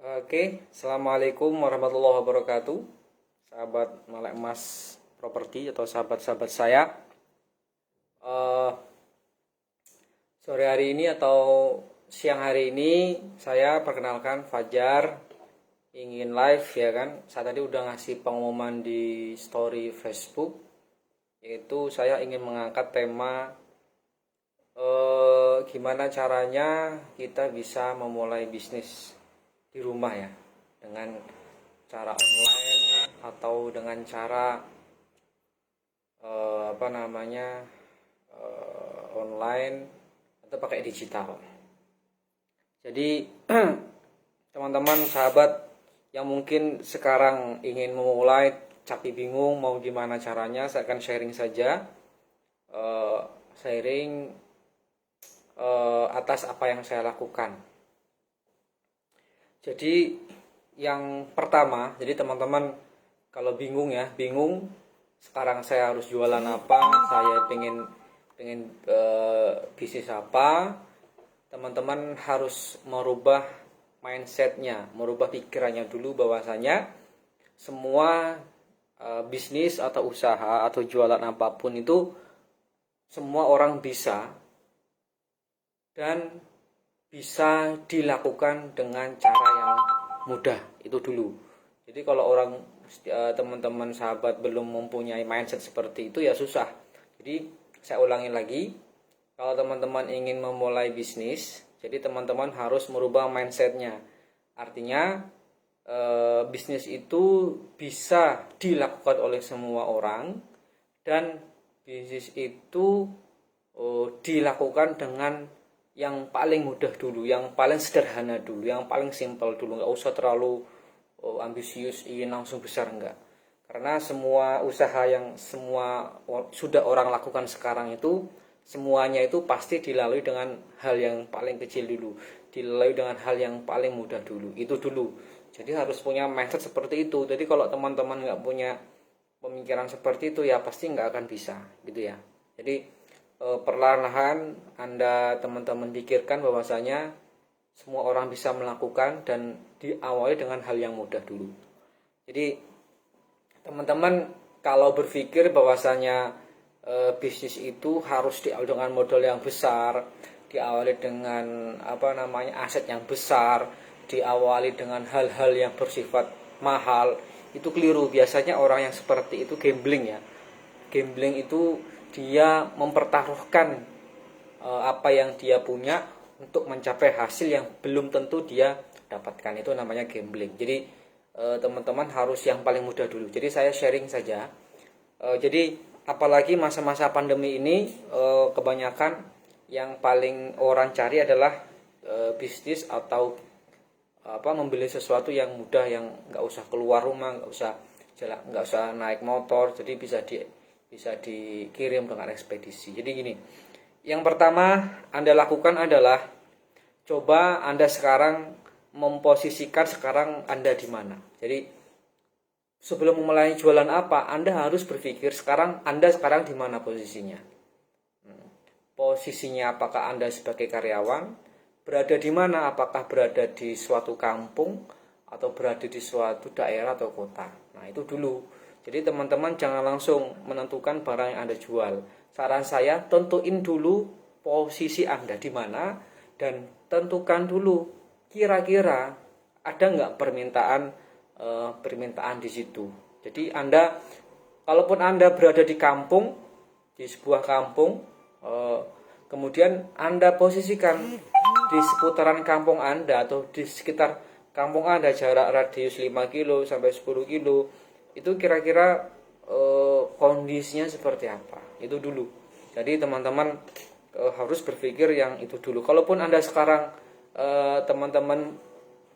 Oke, Assalamualaikum warahmatullahi wabarakatuh. Sahabat Melek Emas Properti atau sahabat-sahabat saya. Eh, Sore hari ini atau siang hari ini saya perkenalkan Fajar ingin live ya kan. Saya tadi udah ngasih pengumuman di story Facebook, yaitu saya ingin mengangkat tema gimana caranya kita bisa memulai bisnis di rumah ya, dengan cara online atau dengan cara online atau pakai digital. Jadi teman-teman sahabat yang mungkin sekarang ingin memulai tapi bingung mau gimana caranya, saya akan sharing saja, sharing atas apa yang saya lakukan. Jadi yang pertama, jadi teman-teman kalau bingung sekarang saya harus jualan apa, saya pengen bisnis apa, teman-teman harus merubah mindsetnya, merubah pikirannya dulu bahwasanya semua bisnis atau usaha atau jualan apapun itu semua orang bisa dan bisa dilakukan dengan cara yang mudah, itu dulu. Jadi kalau teman-teman sahabat belum mempunyai mindset seperti itu ya susah. Jadi saya ulangi lagi, kalau teman-teman ingin memulai bisnis, jadi teman-teman harus merubah mindsetnya. Artinya bisnis itu bisa dilakukan oleh semua orang dan bisnis itu dilakukan dengan yang paling mudah dulu, yang paling sederhana dulu, yang paling simpel dulu. Nggak usah terlalu ambisius ingin langsung besar, enggak. Karena semua usaha yang sudah orang lakukan sekarang itu semuanya itu pasti dilalui dengan hal yang paling kecil dulu, dilalui dengan hal yang paling mudah dulu, itu dulu. Jadi harus punya mindset seperti itu. Jadi kalau teman-teman nggak punya pemikiran seperti itu ya pasti nggak akan bisa, gitu ya. Jadi perlahan-lahan Anda teman-teman pikirkan bahwasanya semua orang bisa melakukan dan diawali dengan hal yang mudah dulu. Jadi teman-teman kalau berpikir bahwasanya bisnis itu harus diawali dengan modal yang besar, diawali dengan aset yang besar, diawali dengan hal-hal yang bersifat mahal, itu keliru. Biasanya orang yang seperti itu gambling ya. Gambling itu dia mempertaruhkan apa yang dia punya untuk mencapai hasil yang belum tentu dia dapatkan. Itu namanya gambling. Jadi teman-teman harus yang paling mudah dulu. Jadi saya sharing saja. Jadi apalagi masa-masa pandemi ini kebanyakan yang paling orang cari adalah bisnis atau membeli sesuatu yang mudah, yang nggak usah keluar rumah, nggak usah naik motor, jadi bisa dikirim dengan ekspedisi. Jadi gini, yang pertama Anda lakukan adalah coba Anda sekarang memposisikan sekarang Anda di mana. Jadi sebelum memulai jualan apa, Anda harus berpikir Anda sekarang di mana posisinya. Posisinya apakah Anda sebagai karyawan, berada di mana, apakah berada di suatu kampung atau berada di suatu daerah atau kota. Nah, itu dulu. Jadi teman-teman jangan langsung menentukan barang yang Anda jual. Saran saya, tentuin dulu posisi Anda di mana dan tentukan dulu kira-kira ada nggak permintaan di situ. Jadi kalaupun Anda berada di kampung, di sebuah kampung, kemudian Anda posisikan di seputaran kampung Anda atau di sekitar kampung Anda, jarak radius 5 kilo sampai 10 kilo, itu kira-kira kondisinya seperti apa, itu dulu. Jadi teman-teman harus berpikir yang itu dulu. Kalaupun Anda sekarang teman-teman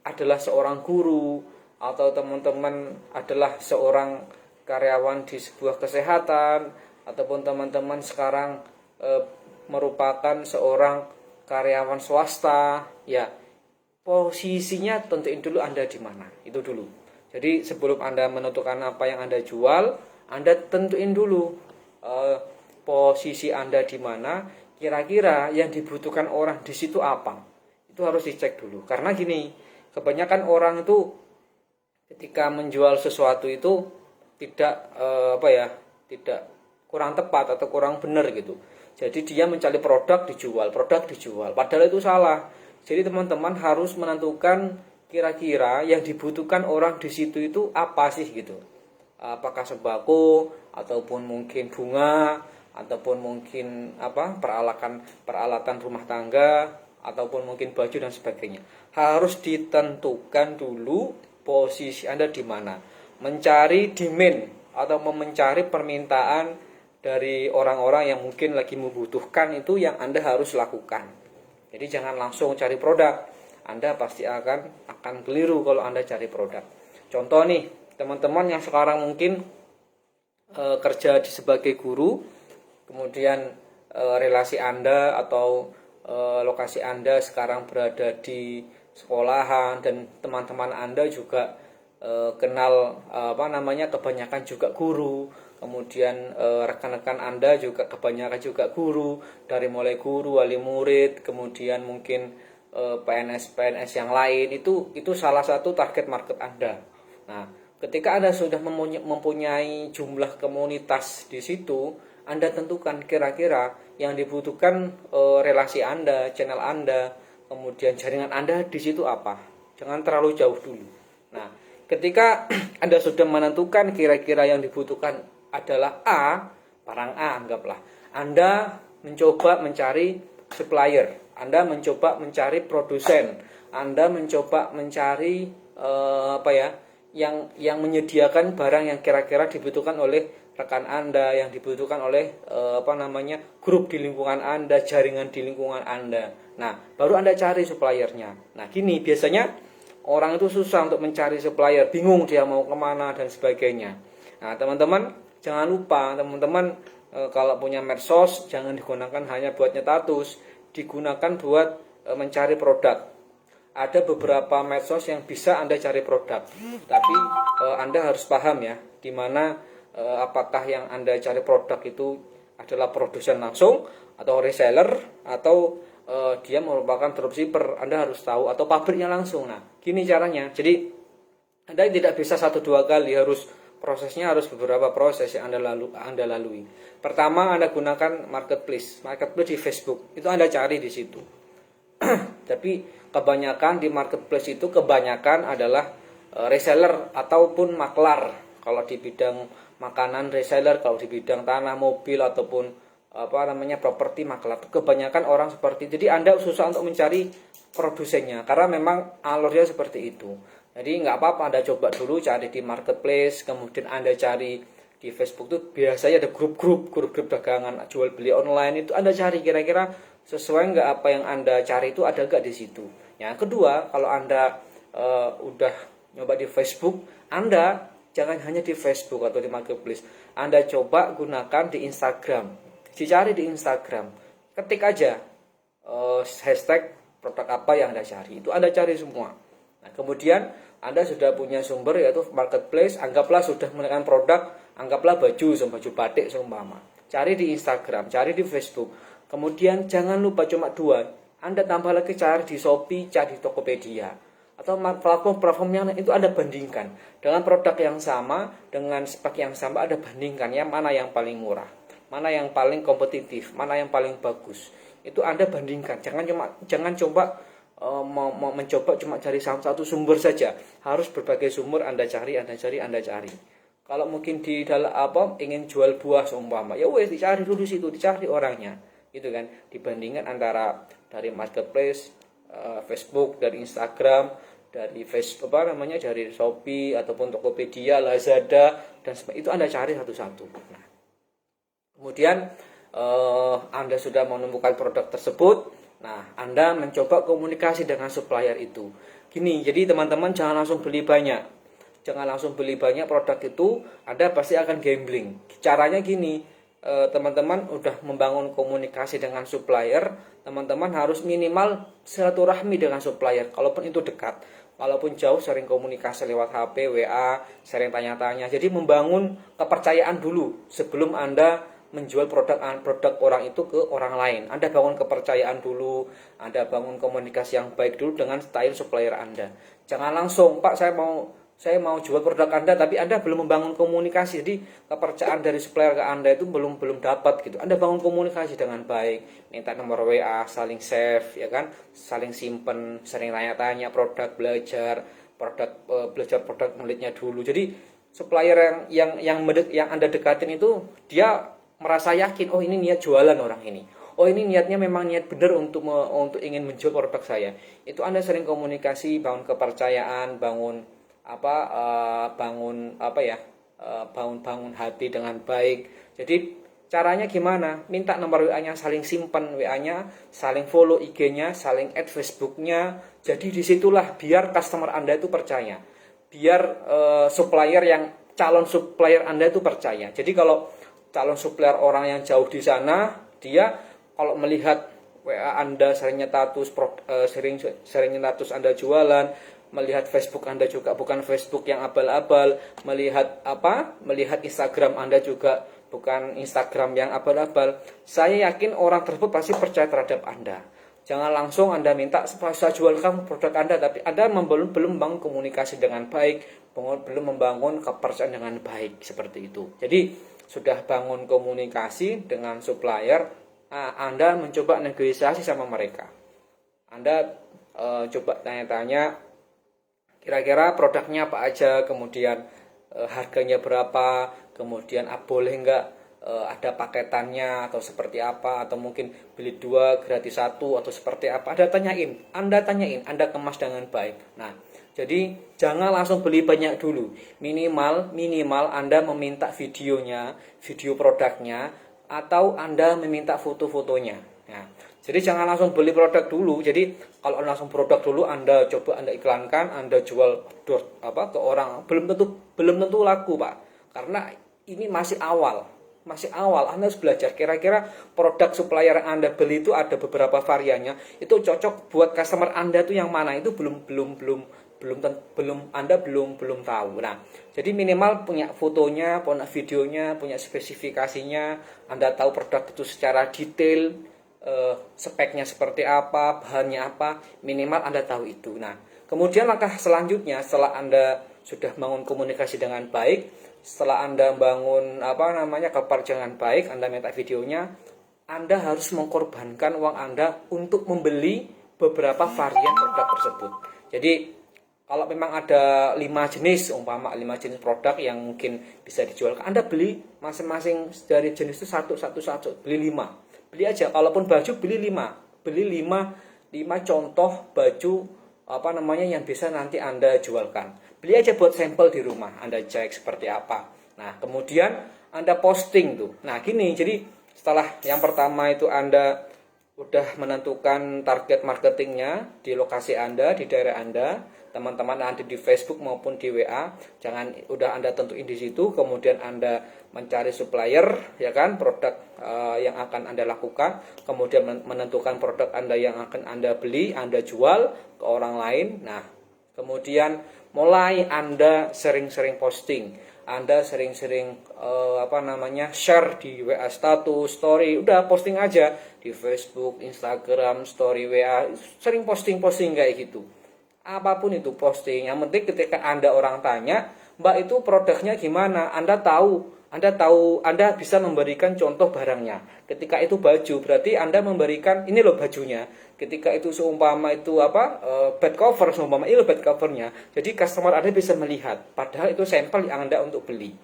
adalah seorang guru atau teman-teman adalah seorang karyawan di sebuah kesehatan, ataupun teman-teman sekarang merupakan seorang karyawan swasta, ya posisinya tentuin dulu Anda di mana, itu dulu. Jadi sebelum Anda menentukan apa yang Anda jual, Anda tentuin dulu posisi Anda di mana, kira-kira yang dibutuhkan orang di situ apa. Itu harus dicek dulu. Karena gini, Kebanyakan orang itu ketika menjual sesuatu itu tidak tidak kurang tepat atau kurang benar gitu. Jadi dia mencari produk dijual, padahal itu salah. Jadi teman-teman harus menentukan kira-kira yang dibutuhkan orang di situ itu apa sih gitu. Apakah sembako ataupun mungkin bunga ataupun mungkin peralatan rumah tangga ataupun mungkin baju dan sebagainya. Harus ditentukan dulu posisi Anda di mana. Mencari demand atau mencari permintaan dari orang-orang yang mungkin lagi membutuhkan itu yang Anda harus lakukan. Jadi jangan langsung cari produk. Anda pasti akan keliru kalau Anda cari produk. Contoh nih, teman-teman yang sekarang mungkin kerja sebagai guru, kemudian relasi Anda atau lokasi Anda sekarang berada di sekolahan dan teman-teman Anda juga kenal kebanyakan juga guru. Kemudian rekan-rekan Anda juga kebanyakan juga guru, dari mulai guru, wali murid, kemudian mungkin PNS yang lain, itu salah satu target market Anda. Nah, ketika Anda sudah mempunyai jumlah komunitas di situ, Anda tentukan kira-kira yang dibutuhkan relasi Anda, channel Anda, kemudian jaringan Anda di situ apa. Jangan terlalu jauh dulu. Nah, ketika Anda sudah menentukan kira-kira yang dibutuhkan adalah A, barang A anggaplah. Anda mencoba mencari supplier, Anda mencoba mencari produsen, Anda mencoba mencari yang menyediakan barang yang kira-kira dibutuhkan oleh rekan Anda, yang dibutuhkan oleh grup di lingkungan Anda, jaringan di lingkungan Anda. Nah, baru Anda cari suppliernya. Nah, gini biasanya orang itu susah untuk mencari supplier, bingung dia mau kemana dan sebagainya. Nah, teman-teman jangan lupa, teman-teman kalau punya medsos jangan digunakan hanya buat nyetatus, digunakan buat mencari produk. Ada beberapa medsos yang bisa Anda cari produk, tapi Anda harus paham ya, di mana apakah yang Anda cari produk itu adalah produsen langsung atau reseller atau dia merupakan dropshipper. Anda harus tahu, atau pabriknya langsung. Nah, gini caranya. Jadi Anda tidak bisa 1-2 kali, prosesnya harus beberapa proses yang Anda lalui. Pertama, Anda gunakan marketplace di Facebook. Itu Anda cari di situ. Tapi kebanyakan di marketplace itu kebanyakan adalah reseller ataupun maklar. Kalau di bidang makanan reseller, kalau di bidang tanah, mobil ataupun properti maklar. Kebanyakan orang seperti itu. Jadi Anda susah untuk mencari produsennya karena memang alurnya seperti itu. Jadi nggak apa-apa Anda coba dulu cari di marketplace, kemudian Anda cari di Facebook tuh biasanya ada grup-grup dagangan jual beli online, itu Anda cari kira-kira sesuai nggak apa yang Anda cari itu ada nggak di situ. Yang kedua, kalau Anda udah nyoba di Facebook, Anda jangan hanya di Facebook atau di marketplace, Anda coba gunakan di Instagram. Dicari di Instagram, ketik aja hashtag produk apa yang Anda cari, itu Anda cari semua. Nah, kemudian Anda sudah punya sumber yaitu marketplace, anggaplah sudah menekan produk, anggaplah baju batik seumpama. Cari di Instagram, cari di Facebook. Kemudian jangan lupa cuma 2, Anda tambah lagi cari di Shopee, cari di Tokopedia atau platform yang lain, itu Anda bandingkan dengan produk yang sama, dengan spek yang sama, Anda bandingkan yang mana yang paling murah, mana yang paling kompetitif, mana yang paling bagus. Itu Anda bandingkan. Jangan coba mencoba cuma cari satu sumber saja. Harus berbagai sumber Anda cari. Kalau mungkin di dalam ingin jual buah seumpama, ya wes dicari dulu situ, dicari orangnya. Gitu kan. Dibandingkan antara dari marketplace, Facebook, dari Instagram, dari dari Shopee ataupun Tokopedia, Lazada dan sebagainya, itu Anda cari satu-satu. Nah, kemudian Anda sudah menemukan produk tersebut. Nah, Anda mencoba komunikasi dengan supplier itu. Gini, jadi teman-teman jangan langsung beli banyak. Jangan langsung beli banyak produk itu, Anda pasti akan gambling. Caranya gini, teman-teman udah membangun komunikasi dengan supplier, teman-teman harus minimal silaturahmi dengan supplier. Kalaupun itu dekat, walaupun jauh sering komunikasi lewat HP, WA, sering tanya-tanya. Jadi membangun kepercayaan dulu sebelum Anda menjual produk orang itu ke orang lain. Anda bangun kepercayaan dulu, Anda bangun komunikasi yang baik dulu dengan style supplier Anda. Jangan langsung, Pak, saya mau jual produk Anda, tapi Anda belum membangun komunikasi. Jadi kepercayaan dari supplier ke Anda itu belum dapat gitu. Anda bangun komunikasi dengan baik, minta nomor WA, saling save, ya kan, saling simpen, sering tanya-tanya produk, belajar produk miliknya dulu. Jadi supplier yang Anda dekatin itu dia merasa yakin, oh ini niat jualan orang ini. Oh ini niatnya memang niat benar untuk ingin menjual produk saya. Itu Anda sering komunikasi, bangun kepercayaan, bangun bangun hati dengan baik. Jadi caranya gimana? Minta nomor WA-nya, saling simpan WA-nya, saling follow IG-nya, saling add Facebook-nya. Jadi disitulah biar customer Anda itu percaya, biar calon supplier Anda itu percaya. Jadi kalau calon supplier orang yang jauh di sana, dia kalau melihat WA Anda sering nyetatus Anda jualan, melihat Facebook Anda juga bukan Facebook yang abal-abal, melihat Instagram Anda juga bukan Instagram yang abal-abal, saya yakin orang tersebut pasti percaya terhadap Anda. Jangan langsung Anda minta saya jualkan produk Anda, tapi Anda belum membangun komunikasi dengan baik, belum membangun kepercayaan dengan baik, seperti itu. Jadi sudah bangun komunikasi dengan supplier, Anda mencoba negosiasi sama mereka. Anda coba tanya-tanya kira-kira produknya apa aja, kemudian harganya berapa, kemudian boleh nggak ada paketannya atau seperti apa, atau mungkin beli 2 gratis 1 atau seperti apa. Anda tanyain, Anda kemas dengan baik. Nah, jadi jangan langsung beli banyak dulu. Minimal Anda meminta videonya, video produknya, atau Anda meminta foto-fotonya. Nah, jadi jangan langsung beli produk dulu. Jadi kalau langsung produk dulu Anda iklankan, Anda jual ke orang, belum tentu laku, Pak. Karena ini masih awal. Anda harus belajar kira-kira produk supplier yang Anda beli itu ada beberapa variannya, itu cocok buat customer Anda itu yang mana, itu Anda belum tahu. Nah, jadi minimal punya fotonya, punya videonya, punya spesifikasinya, Anda tahu produk itu secara detail, speknya seperti apa, bahannya apa, minimal Anda tahu itu. Nah, kemudian langkah selanjutnya setelah Anda sudah bangun komunikasi dengan baik, setelah Anda bangun kepercayaan baik, Anda minta videonya, Anda harus mengorbankan uang Anda untuk membeli beberapa varian produk tersebut. Jadi kalau memang ada 5 jenis produk yang mungkin bisa dijual, Anda beli masing-masing dari jenis itu satu, beli 5. Beli aja, kalaupun baju beli 5 contoh baju yang bisa nanti Anda jualkan. Beli aja buat sampel di rumah, Anda cek seperti apa. Nah, kemudian Anda posting tuh. Nah, gini, jadi setelah yang pertama itu Anda udah menentukan target marketingnya di lokasi Anda, di daerah Anda, teman-teman ada di Facebook maupun di WA, udah Anda tentuin di situ, kemudian Anda mencari supplier, ya kan, produk yang akan Anda lakukan, kemudian menentukan produk Anda yang akan Anda beli, Anda jual ke orang lain. Nah, kemudian mulai Anda sering-sering posting, Anda sering-sering share di WA status, story, udah posting aja di Facebook, Instagram, story WA, sering posting kayak gitu. Apapun itu posting, yang penting ketika Anda orang tanya, Mbak itu produknya gimana? Anda bisa memberikan contoh barangnya. Ketika itu baju, berarti Anda memberikan ini loh bajunya. Ketika itu seumpama itu bed cover, ini loh bed covernya. Jadi customer Anda bisa melihat, padahal itu sampel yang Anda untuk beli.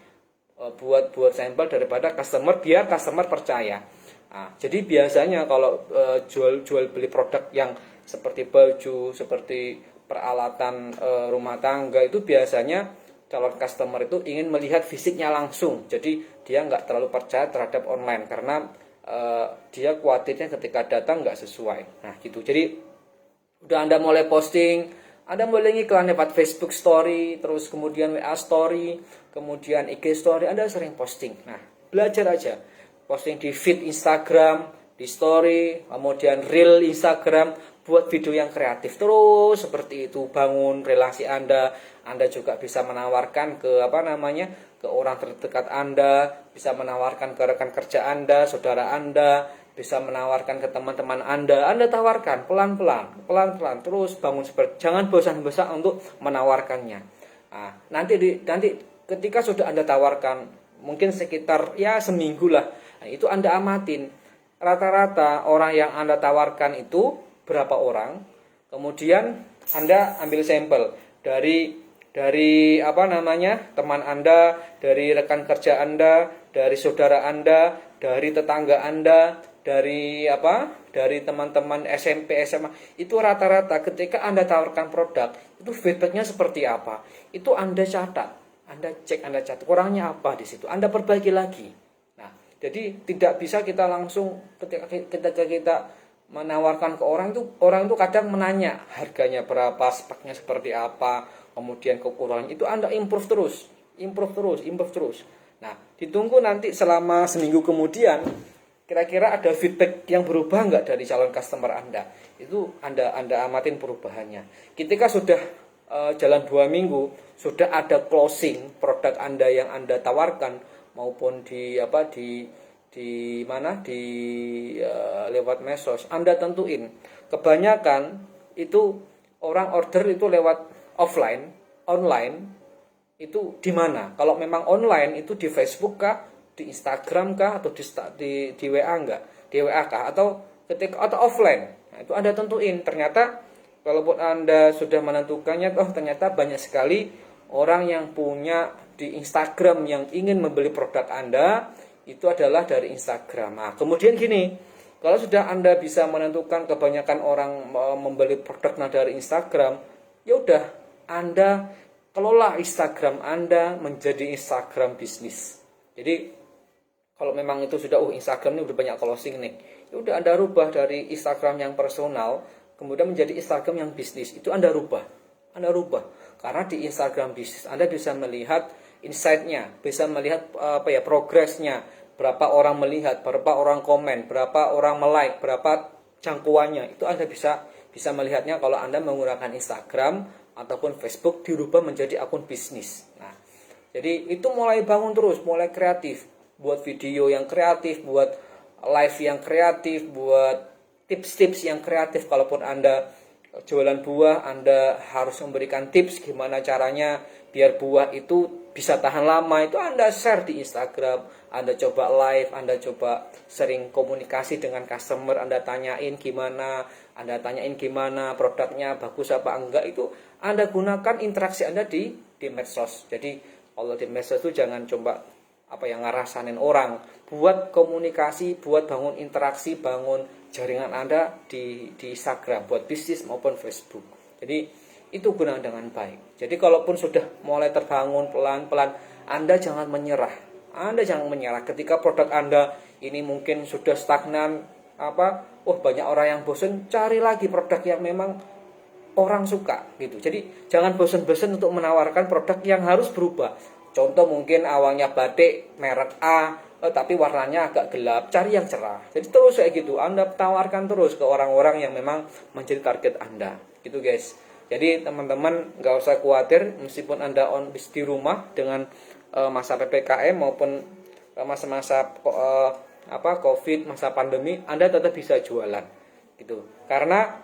Buat sampel daripada customer, biar customer percaya. Nah, jadi biasanya kalau jual beli produk yang seperti baju, seperti peralatan rumah tangga, itu biasanya calon customer itu ingin melihat fisiknya langsung. Jadi dia nggak terlalu percaya terhadap online karena dia khawatirnya ketika datang nggak sesuai. Nah gitu. Jadi udah Anda mulai posting, Anda mulai ngiklan lewat Facebook Story, terus kemudian WA Story, kemudian IG Story, Anda sering posting. Nah, belajar aja. Posting di feed Instagram, di Story, kemudian Reel Instagram, buat video yang kreatif terus seperti itu, bangun relasi Anda. Anda juga bisa menawarkan ke ke orang terdekat Anda, bisa menawarkan ke rekan kerja Anda, saudara Anda, bisa menawarkan ke teman-teman Anda. Anda tawarkan pelan-pelan terus bangun seperti, jangan bosan-bosan untuk menawarkannya. Nah, nanti ketika sudah Anda tawarkan, mungkin sekitar ya seminggu lah, nah, itu Anda amatin rata-rata orang yang Anda tawarkan itu berapa orang. Kemudian Anda ambil sampel dari teman Anda, dari rekan kerja Anda, dari saudara Anda, dari tetangga Anda, dari teman-teman SMP, SMA. Itu rata-rata ketika Anda tawarkan produk, itu feedbacknya seperti apa. Itu Anda catat, Anda catat kurangnya apa di situ. Anda perbaiki lagi. Nah, jadi tidak bisa kita langsung ketika kita menawarkan ke orang itu kadang menanya harganya berapa, speknya seperti apa, kemudian kekurangan itu Anda improve terus. Nah, ditunggu nanti selama seminggu kemudian kira-kira ada feedback yang berubah nggak dari calon customer Anda. Itu Anda amatin perubahannya. Ketika sudah jalan 2 minggu, sudah ada closing produk Anda yang Anda tawarkan maupun lewat medsos, Anda tentuin. Kebanyakan itu orang order itu lewat offline, online itu di mana? Kalau memang online itu di Facebook kah, di Instagram kah, atau di WA enggak? Di WA kah, atau offline? Nah, itu Anda tentuin. Ternyata kalaupun Anda sudah menentukannya, ternyata banyak sekali orang yang punya di Instagram yang ingin membeli produk Anda, itu adalah dari Instagram. Nah, kemudian gini, kalau sudah Anda bisa menentukan kebanyakan orang membeli produk dari Instagram, ya udah Anda kelola Instagram Anda menjadi Instagram bisnis. Jadi kalau memang itu sudah Instagram ini udah banyak closing nih, ya udah Anda rubah dari Instagram yang personal kemudian menjadi Instagram yang bisnis. Itu Anda rubah. Karena di Instagram bisnis Anda bisa melihat insight-nya, bisa melihat progresnya, berapa orang melihat, berapa orang komen, berapa orang like, berapa jangkauannya. Itu Anda bisa melihatnya kalau Anda menggunakan Instagram ataupun Facebook dirubah menjadi akun bisnis. Nah, jadi itu mulai bangun terus, mulai kreatif, buat video yang kreatif, buat live yang kreatif, buat tips-tips yang kreatif. Kalaupun Anda jualan buah, Anda harus memberikan tips gimana caranya biar buah itu bisa tahan lama. Itu Anda share di Instagram, Anda coba live, Anda coba sering komunikasi dengan customer, Anda tanyain gimana produknya bagus apa enggak. Itu Anda gunakan interaksi Anda di medsos. Jadi kalau di medsos itu jangan coba ngarasanin orang, buat komunikasi, buat bangun interaksi, bangun jaringan Anda di Instagram, buat bisnis maupun Facebook. Jadi itu gunakan dengan baik. Jadi kalaupun sudah mulai terbangun pelan-pelan, Anda jangan menyerah. Ketika produk Anda ini mungkin sudah stagnan, banyak orang yang bosan, cari lagi produk yang memang orang suka gitu. Jadi jangan bosan-bosan untuk menawarkan produk yang harus berubah. Contoh mungkin awalnya batik merek A, tapi warnanya agak gelap, cari yang cerah. Jadi terus kayak gitu, Anda tawarkan terus ke orang-orang yang memang menjadi target Anda. Gitu guys. Jadi teman-teman nggak usah khawatir, meskipun Anda di rumah dengan masa PPKM maupun masa-masa COVID, masa pandemi, Anda tetap bisa jualan. Gitu. Karena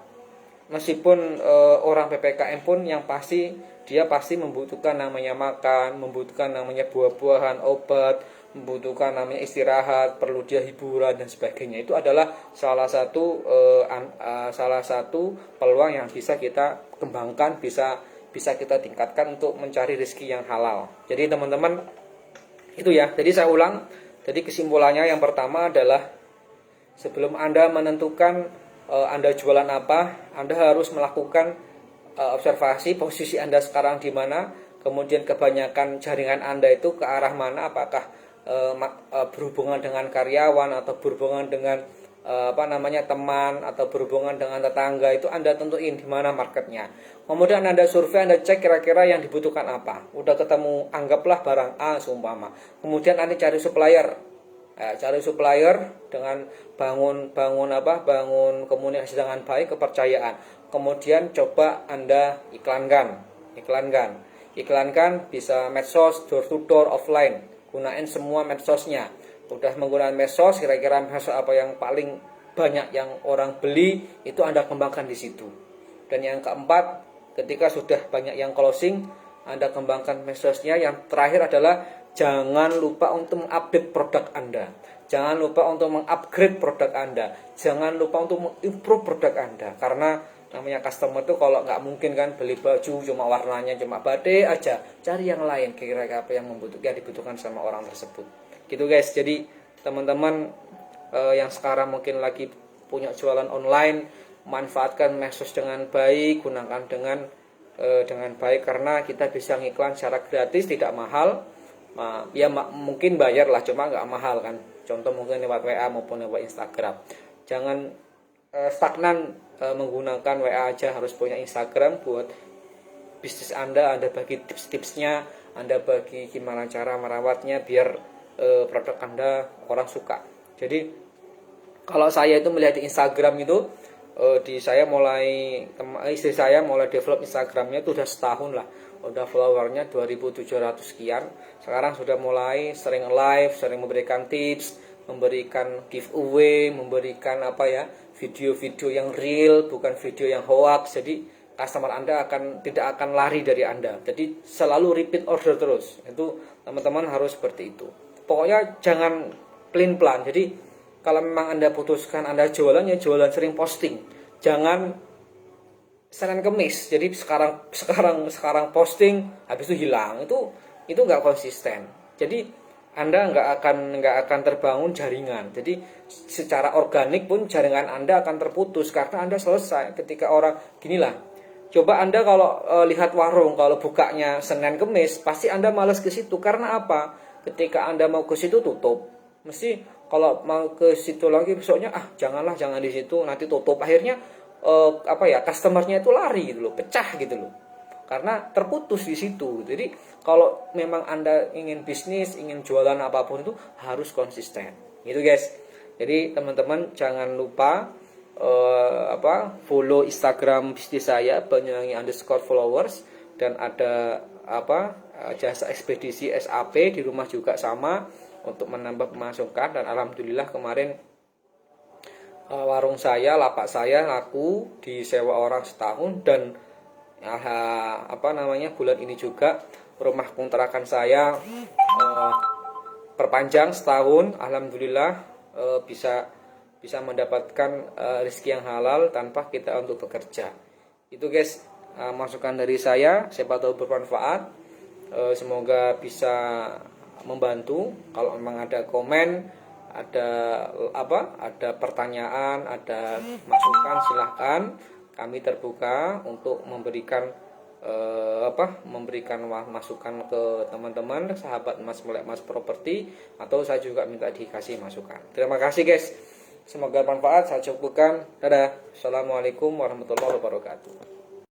meskipun orang PPKM pun yang pasti dia pasti membutuhkan namanya makan, membutuhkan namanya buah-buahan, obat, membutuhkan namanya istirahat, perlu dia hiburan dan sebagainya. Itu adalah salah satu peluang yang bisa kita kembangkan, bisa kita tingkatkan untuk mencari rezeki yang halal. Jadi teman-teman itu ya. Jadi saya ulang. Jadi kesimpulannya yang pertama adalah sebelum Anda menentukan Anda jualan apa, Anda harus melakukan observasi posisi Anda sekarang di mana, kemudian kebanyakan jaringan Anda itu ke arah mana, apakah berhubungan dengan karyawan atau berhubungan dengan teman atau berhubungan dengan tetangga. Itu Anda tentuin di mana marketnya. Kemudian Anda survei, Anda cek kira-kira yang dibutuhkan apa. Udah ketemu, anggaplah barang A seumpama. Kemudian Anda cari supplier. Cari supplier dengan bangun komunikasi dengan baik, kepercayaan. Kemudian coba Anda iklankan bisa medsos, door to door, offline. Gunain semua medsosnya. Udah menggunakan medsos, kira-kira medsos apa yang paling banyak yang orang beli, itu Anda kembangkan di situ. Dan yang keempat, ketika sudah banyak yang closing, Anda kembangkan medsosnya. Yang terakhir adalah jangan lupa untuk mengupdate produk Anda. Jangan lupa untuk mengupgrade produk Anda. Jangan lupa untuk mengimprove produk Anda. Karena namanya customer itu kalau nggak mungkin kan beli baju cuma warnanya cuma batik aja. Cari yang lain, kira-kira apa yang dibutuhkan sama orang tersebut. Gitu guys. Jadi teman-teman yang sekarang mungkin lagi punya jualan online, manfaatkan medsos dengan baik, gunakan dengan baik, karena kita bisa ngiklan secara gratis, tidak mahal. Ya mungkin bayar lah, cuma nggak mahal kan. Contoh mungkin lewat WA maupun lewat Instagram. Jangan stagnan menggunakan WA aja, harus punya Instagram buat bisnis Anda bagi tips-tipsnya, Anda bagi gimana cara merawatnya biar produk Anda orang suka. Jadi kalau saya itu melihat di Instagram itu, istri saya mulai develop Instagramnya itu udah setahun lah. Udah followernya 2.700 sekian. Sekarang sudah mulai sering live, sering memberikan tips, memberikan giveaway, memberikan video-video yang real, bukan video yang hoax. Jadi customer Anda tidak akan lari dari Anda. Jadi selalu repeat order terus. Itu teman-teman harus seperti itu. Pokoknya jangan plan. Jadi kalau memang Anda putuskan Anda jualan, ya jualan, sering posting. Jangan Senin Kemis. Jadi sekarang posting, habis itu hilang. Itu nggak konsisten. Jadi Anda nggak akan terbangun jaringan. Jadi secara organik pun jaringan Anda akan terputus karena Anda selesai. Ketika orang ginilah, coba Anda kalau lihat warung, kalau bukanya Senin Kemis, pasti Anda malas ke situ. Karena apa? Ketika Anda mau ke situ tutup. Mesti kalau mau ke situ lagi besoknya, jangan di situ, nanti tutup. Akhirnya customernya itu lari gitu loh, pecah gitu loh, karena terputus di situ. Jadi kalau memang Anda ingin bisnis, ingin jualan apapun itu harus konsisten gitu guys. Jadi teman-teman jangan lupa follow Instagram bisnis saya Banyuwangi_followers, dan ada jasa ekspedisi SAP di rumah juga sama untuk menambah pemasukan. Dan alhamdulillah kemarin warung saya, lapak saya laku, disewa orang setahun. Dan bulan ini juga rumah kontrakan saya perpanjang setahun. Alhamdulillah bisa mendapatkan rezeki yang halal tanpa kita untuk bekerja. Itu guys, masukan dari saya, siapa tahu bermanfaat. Semoga bisa membantu. Kalau memang ada komen, ada pertanyaan, ada masukan, silahkan. Kami terbuka untuk memberikan masukan ke teman-teman, sahabat Mas Melek Mas Properti, atau saya juga minta dikasih masukan. Terima kasih guys. Semoga bermanfaat. Saya cukupkan. Dadah. Assalamualaikum warahmatullahi wabarakatuh.